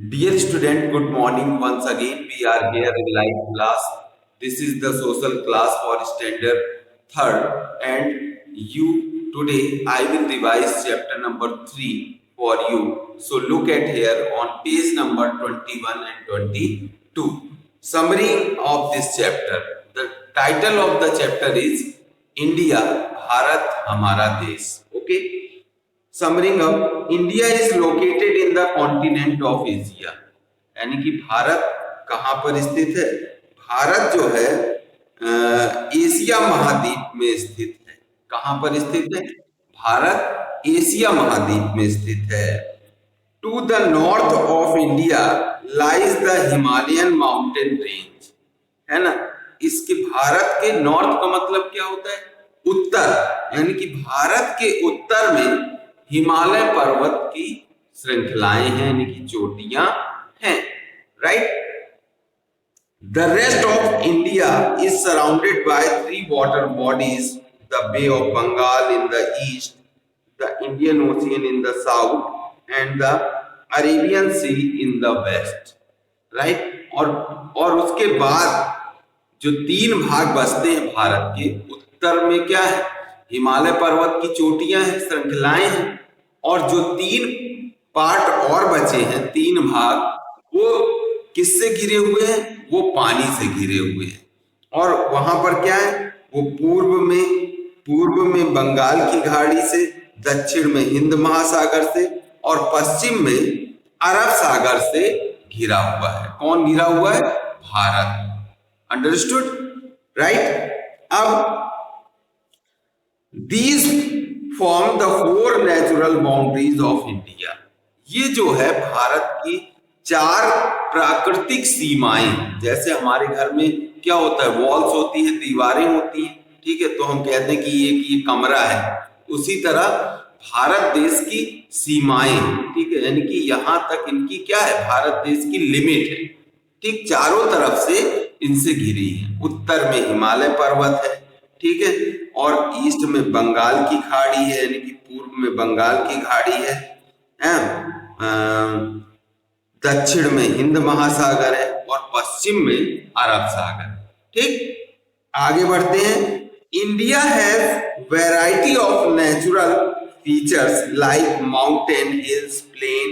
Dear student, good morning once again. We are here in live class. This is the social class for standard third, and you today I will revise chapter number 3 for you. So look at here on page number 21 and 22. Summary of this chapter. The title of the chapter is India, Bharat, Hamara Desh. Okay. Summing up, India is located in the continent of Asia, यानी कि भारत कहाँ पर स्थित है? भारत जो है Asia महाद्वीप में स्थित है। कहाँ पर स्थित है? भारत एशिया महाद्वीप में स्थित है। To the north of India lies the Himalayan mountain range, है ना। इसके भारत के नॉर्थ का मतलब क्या होता है? उत्तर, यानी कि भारत के उत्तर में हिमालय पर्वत की श्रृंखलाएं हैं, यानी कि चोटियां हैं, right. The rest of India is surrounded by 3 water bodies, the bay of Bengal in the east, the Indian ocean in the south and the Arabian sea in the west, right. और उसके बाद जो 3 भाग बचते हैं भारत के, उत्तर में क्या है? हिमालय पर्वत की चोटियां हैं, श्रृंखलाएं हैं, और जो 3 पार्ट और बचे हैं, 3 भाग, वो किससे घिरे हुए हैं? वो पानी से घिरे हुए हैं। और वहां पर क्या है? वो पूर्व में बंगाल की खाड़ी से, दक्षिण में हिंद महासागर से, और पश्चिम में अरब सागर से घिरा हुआ है। कौन घिरा हुआ है? भारत। Understood, right. अब These form the 4 natural boundaries of India. ये जो है भारत की 4 प्राकृतिक सीमाएं। जैसे हमारे घर में क्या होता है? वॉल्स होती है, दीवारें होती हैं, ठीक है, तो हम कहते हैं कि ये कमरा है। उसी तरह भारत देश की सीमाएं, ठीक है, यानी कि यहाँ तक इनकी क्या है? भारत देश की लिमिट है, ठीक। चारों तरफ से इनसे घिरी है। उत्तर में हिमालय पर्वत है, ठीक है, और ईस्ट में बंगाल की खाड़ी है, यानी कि पूर्व में बंगाल की खाड़ी है, दक्षिण में हिंद महासागर है, और पश्चिम में अरब सागर, ठीक। आगे बढ़ते हैं। India has variety of natural features like mountain, hills, plain,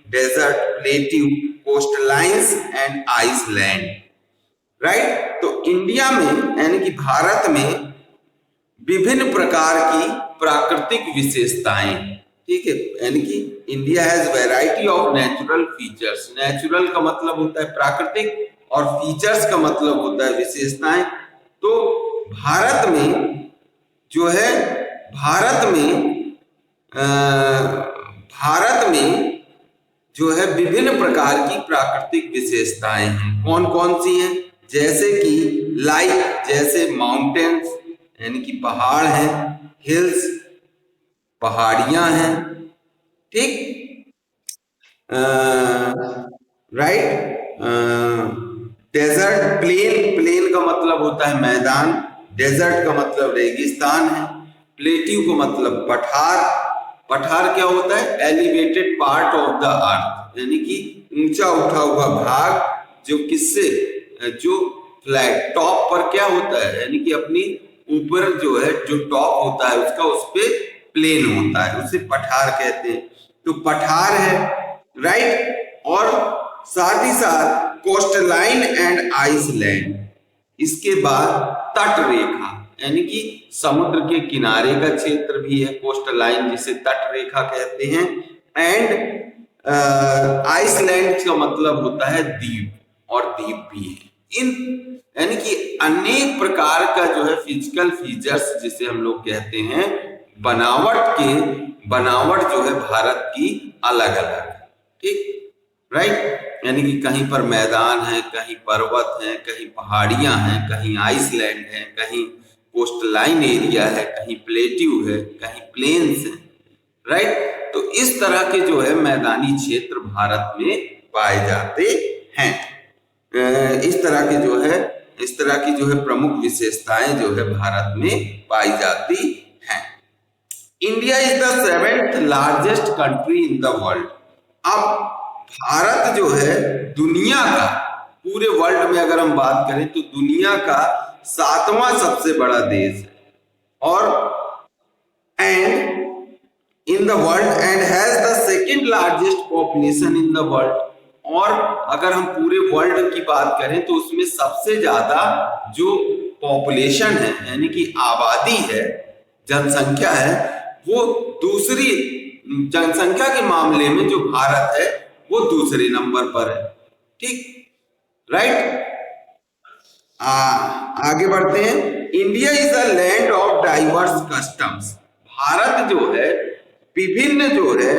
desert, plateau, coastlines and island, right. तो इंडिया में, यानी कि भारत में विभिन्न प्रकार की प्राकृतिक विशेषताएं, ठीक है, यानी कि India has variety of natural features. Natural का मतलब होता है प्राकृतिक, और फीचर्स का मतलब होता है विशेषताएं। तो भारत में जो है, भारत में जो है विभिन्न प्रकार की प्राकृतिक विशेषताएं हैं। कौन कौन सी हैं? जैसे कि लाइक, जैसे माउंटेन्स, यानी कि पहाड़ हैं, हिल्स, पहाड़ियां हैं, ठीक, राइट। डेजर्ट, प्लेन का मतलब होता है मैदान, डेजर्ट का मतलब रेगिस्तान है, प्लेट्यू का मतलब पठार क्या होता है? Elevated part of the earth, यानी कि ऊंचा उठा हुआ भाग, जो किससे, जो फ्लैट टॉप पर क्या होता है, यानी कि अपनी ऊपर जो है, जो टॉप होता है उसका, उस पे प्लेन होता है, उसे पठार कहते हैं। तो पठार है, राइट। और साथ ही साथ कोस्टलाइन एंड आइसलैंड। इसके बाद तट रेखा, यानी कि समुद्र के किनारे का क्षेत्र भी है कोस्टलाइन, जिसे तट रेखा कहते हैं। एंड आइसलैंड का मतलब होता है द्वीप, और द्वीप भी है। इन यानी कि अनेक प्रकार का जो है फिजिकल फीचर्स, जिसे हम लोग कहते हैं, बनावट जो है भारत की अलग अलग, ठीक, राइट। यानी कि कहीं पर मैदान है, कहीं पर्वत है, कहीं पहाड़ियां हैं, कहीं आइसलैंड है, कहीं कोस्टलाइन एरिया है, कहीं प्लेट्यू है, कहीं प्लेन्स है, राइट। तो इस तरह के जो है मैदानी क्षेत्र भारत में पाए जाते हैं। इस तरह की जो है प्रमुख विशेषताएं जो है भारत में पाई जाती हैं। India is the 7th largest country in the world. अब भारत जो है दुनिया का, पूरे वर्ल्ड में अगर हम बात करें तो दुनिया का 7वां सबसे बड़ा देश है, और and in the world and has the second largest population in the world. और अगर हम पूरे वर्ल्ड की बात करें तो उसमें सबसे ज्यादा जो पॉपुलेशन है, यानी कि आबादी है, जनसंख्या है, वो दूसरी जनसंख्या के मामले में जो भारत है वो दूसरे नंबर पर है। ठीक, राइट। आगे बढ़ते हैं। India is a land of diverse customs. Bharat जो है विभिन्न जो है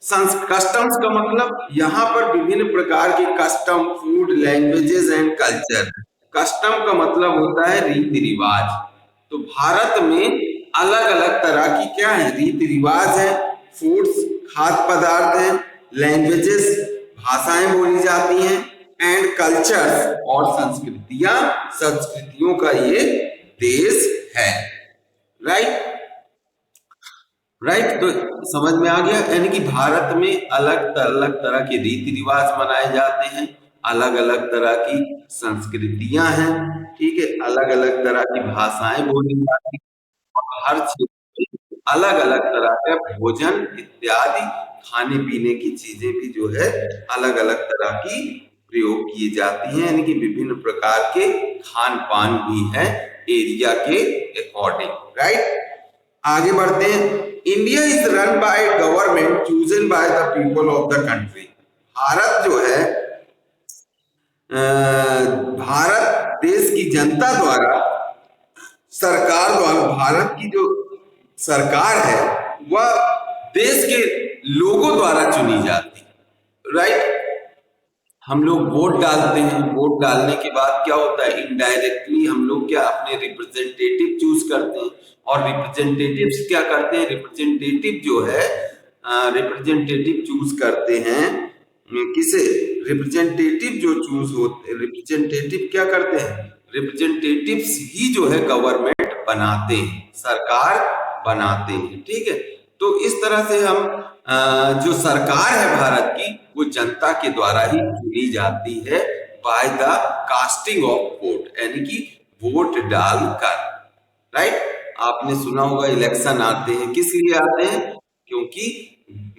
कस्टम्स का मतलब यहाँ पर विभिन्न प्रकार के custom, food, languages and culture. Custom का मतलब होता है रीति रिवाज। तो भारत में अलग अलग तरह की क्या है, रीति रिवाज है, फूड्स, खाद्य पदार्थ है, लैंग्वेजेस, भाषाएं बोली जाती हैं, एंड कल्चर और संस्कृतियों का ये देश है। Right, right. तो समझ में आ गया, यानी कि भारत में अलग अलग तरह के रीति रिवाज मनाए जाते हैं, अलग अलग तरह की संस्कृतियां हैं, ठीक है, अलग अलग तरह की भाषाएं बोली जाती हैं, और हर क्षेत्र में अलग अलग तरह का भोजन इत्यादि खाने पीने की चीजें भी जो है अलग अलग तरह की प्रयोग की जाती हैं, यानी कि विभिन्न प्रकार के खान पान भी है एरिया के अकॉर्डिंग। राइट, आगे बढ़ते हैं। India is run by government chosen by the people of the country. Bharat जो है भारत देश की जनता द्वारा, सरकार द्वारा, भारत की जो सरकार है वह देश के लोगों द्वारा चुनी जाती है। राइट, हम लोग वोट डालते हैं, वोट डालने के बाद क्या होता है, इनडायरेक्टली हम लोग क्या अपने रिप्रेजेंटेटिव चूज करते हैं, और रिप्रेजेंटेटिव्स क्या करते हैं, रिप्रेजेंटेटिव जो है रिप्रेजेंटेटिव चूज करते हैं किसे, रिप्रेजेंटेटिव जो चूज होते, रिप्रेजेंटेटिव क्या करते हैं, रिप्रेजेंटेटिव्स ही जो है गवर्नमेंट बनाते हैं, सरकार बनाते हैं। ठीक है, तो इस तरह से हम जो सरकार है भारत की वो जनता के द्वारा ही चुनी जाती है, by the casting of vote, यानी कि वोट डालकर। राइट, आपने सुना होगा इलेक्शन आते हैं, किस लिए आते हैं, क्योंकि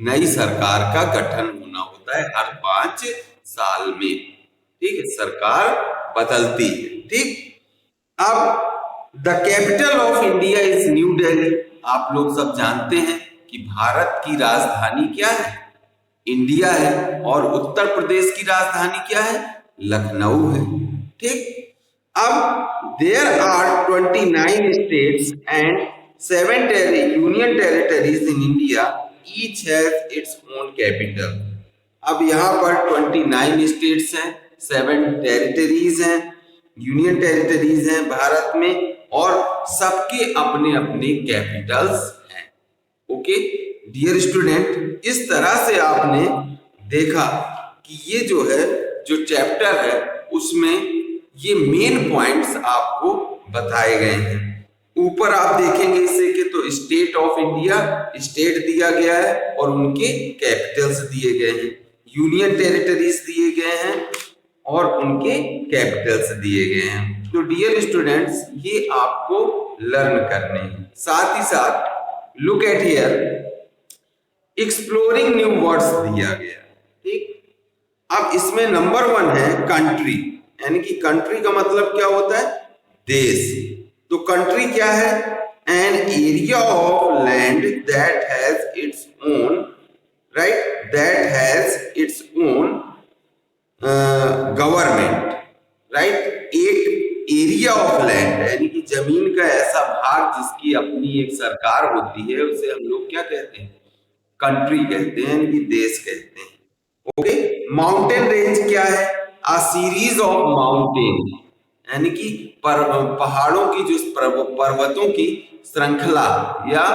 नई सरकार का गठन होना होता है हर 5 साल में। ठीक है, सरकार बदलती है। ठीक, अब the capital of India is new Delhi. आप लोग सब जानते हैं कि भारत की राजधानी क्या है, इंडिया है, और उत्तर प्रदेश की राजधानी क्या है, लखनऊ है। ठीक, अब there are 29 states and 7 union territories in India, each has its own capital. अब यहाँ पर 29 स्टेट्स हैं, 7 टेरिटरीज हैं, यूनियन टेरिटरीज हैं भारत में, और सबके अपने अपने कैपिटल्स हैं। ओके डियर स्टूडेंट, इस तरह से आपने देखा कि ये जो है जो चैप्टर है उसमें ये मेन पॉइंट्स आपको बताए गए हैं। ऊपर आप देखेंगे इसे कि तो स्टेट ऑफ इंडिया, स्टेट दिया गया है और उनके कैपिटल्स दिए गए हैं, यूनियन टेरिटरीज दिए गए हैं और उनके कैपिटल्स दिए गए हैं। तो डियर स्टूडेंट्स, ये आपको लर्न करने हैं। साथ ही साथ look at here, exploring new words दिया गया। ठीक, अब इसमें नंबर 1 है कंट्री, यानी कि कंट्री का मतलब क्या होता है, देश। तो कंट्री क्या है, an area of land that has its own, right, that has its own government. Right, एक एरिया ऑफ लैंड यानी कि जमीन का ऐसा भाग जिसकी अपनी एक सरकार होती है, उसे हम लोग क्या कहते हैं, कंट्री कहते हैं, यानी कि देश कहते हैं। ओके, माउंटेन रेंज क्या है, अ सीरीज ऑफ माउंटेन, यानी कि पहाड़ों की जो पर्वतों की श्रृंखला या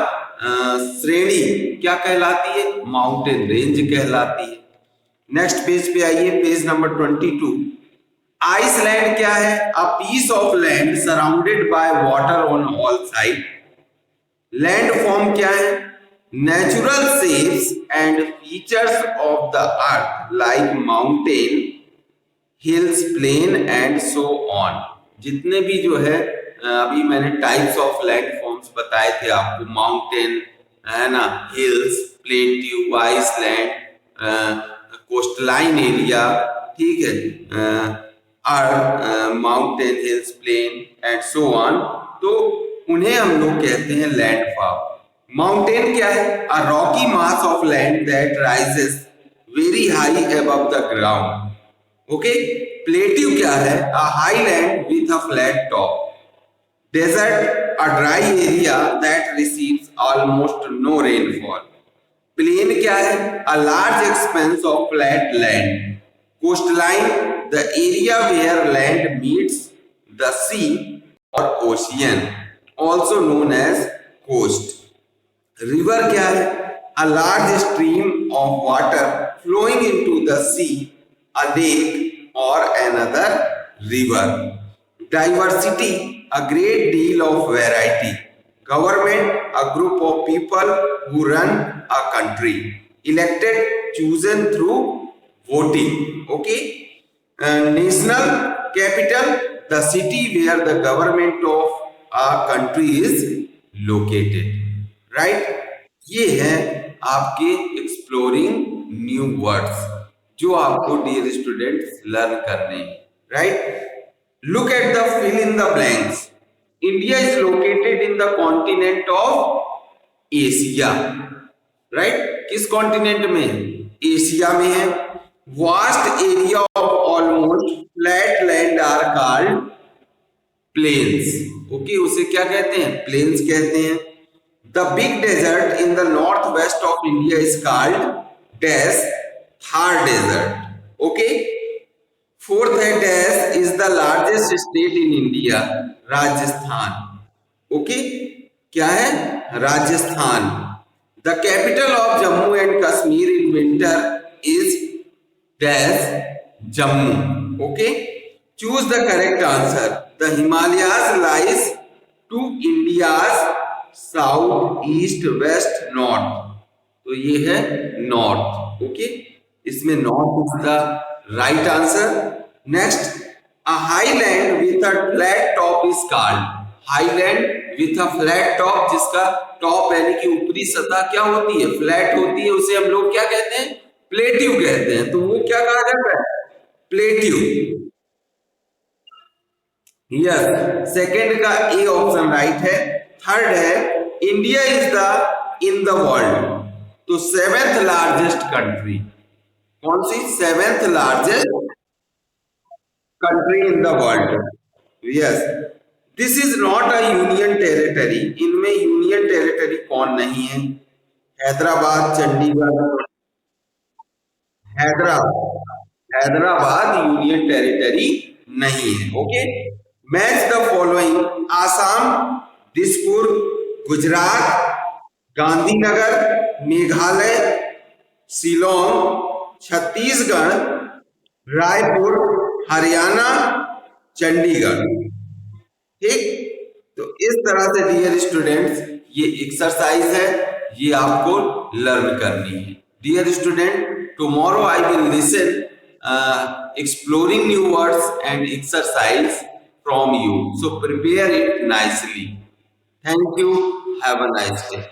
श्रेणी क्या कहलाती है, माउंटेन रेंज कहलाती है। नेक्स्ट पेज पे आइए, पेज नंबर 22। आइसलैंड क्या है, a piece of land surrounded by water on all side. Land form क्या है, natural shapes and features of the earth like mountain, hills, plain and so on। जितने भी जो है अभी मैंने टाइप्स ऑफ लैंड फॉर्म्स बताए थे आपको, माउंटेन है ना, hills, plateau, island, coastline area, ठीक है, mountain, hills, plain and so on, तो उन्हें हम लोग कहते हैं लैंडफॉर्म। माउंटेन क्या है? A rocky mass of land that rises very high above the ground. Okay. Plateau क्या है? A high land with a flat top. Desert, a dry area that receives almost no rainfall. Plain क्या है? A large expanse of flat land. Coastline, the area where land meets the sea और ocean, also known as coast. River क्या है? A large stream of water flowing into the C, a lake और another river. Diversity, a great deal of variety। Government, a group of people who run a country। Elected, chosen through voting। Okay। National capital, the city where the government of a country is located। Right। ये है आपके exploring new words जो आपको dear students learn करने हैं। Right. Look at the fill in the blanks। India is located in the continent of Asia। Right? किस continent में? Asia में है। Vast area of almost flat land are called plains। Okay, उसे क्या कहते हैं? Plains कहते हैं। The big desert in the northwest of India is called dash Thar desert। Okay। Fourth है dash is the largest state in India, Rajasthan. Okay. क्या है? Rajasthan. The capital of Jammu and Kashmir in winter is dash Jammu. Okay. Choose the correct answer. The Himalayas lies to India's south, east, west, north. तो ये है north. Okay. इसमें north is the right answer. Next, a highland with a flat top is called. Highland with a flat top, जिसका top यानी कि ऊपरी सतह क्या होती है? फ्लैट होती है, उसे हम लोग क्या कहते हैं? प्लेट्यू कहते हैं। तो वो क्या कहा जाता है? प्लेट्यू। यस, सेकंड का ए ऑप्शन राइट है। थर्ड है India is the in the world, तो सेवेंथ लार्जेस्ट कंट्री। कौन सी? Seventh largest country in the world। Yes, this is not a union territory। इनमें यूनियन टेरिटरी कौन नहीं है? हैदराबाद, चंडीगढ़, हैदराबाद, हैदराबाद यूनियन टेरिटरी नहीं है। Okay. Match the following. Assam, Dispur, Gujarat, Gandhinagar, Meghalaya, Shillong, Chhattisgarh, Raipur, Haryana, Chandigarh. ठीक। तो इस तरह से डियर स्टूडेंट्स ये एक्सरसाइज है, ये आपको लर्न करनी है। Dear student, tomorrow I will listen exploring new words and exercise from you, so prepare it nicely। Thank you, have a nice day।